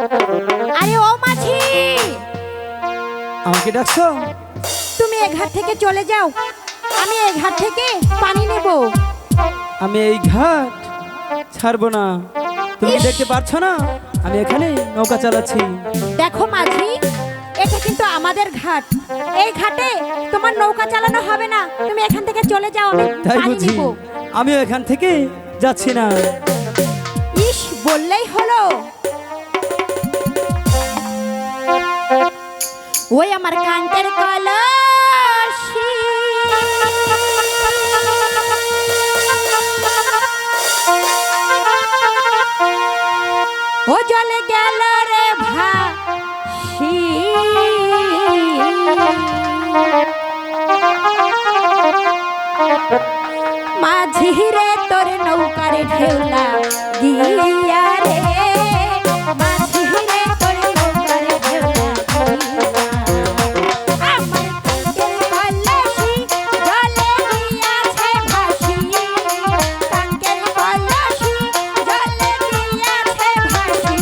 আরে ও মাঝি, আমাকে ডাকছো? তুমি এ ঘাট থেকে চলে যাও, আমি এই ঘাট থেকে পানি নেব। আমি এই ঘাট ছাড়বো না। তুমি ইস! দেখতে পাচ্ছ না আমি এখানে নৌকা চালাচ্ছি? দেখো মাঝি, এটা কিন্তু আমাদের ঘাট, এই ঘাটে তোমার নৌকা চালানো হবে না। তুমি এখান থেকে চলে যাও, আমি তাই পানি বুঝি? নেব। আমিও এখান থেকে যাচ্ছি না। ইস, বললেই হলো। ওই আমার কান্তের কলসি, ও জলে গেল রে ভাসি, মাঝি রে তোর নৌকার ঢেউলা গিয়া রে, মাঝি রে তোর নৌকার ঢেউলা গিয়া। আমার কান্তের কলসি জলে গিয়াছে ভাসি, কান্তের কলসি জলে গিয়াছে ভাসি,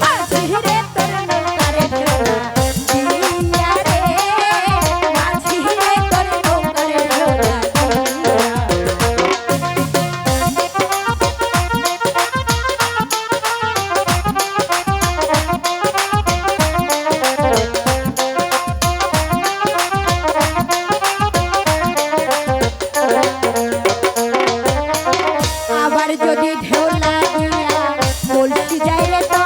মাঝি রে তোর নৌকার ঢেউলা গিয়া রে, মাঝি রে তোর নৌকার ঢেউলা গিয়া। আবার যদি ঢেউ লাগিয়া কলসি যাই রে তো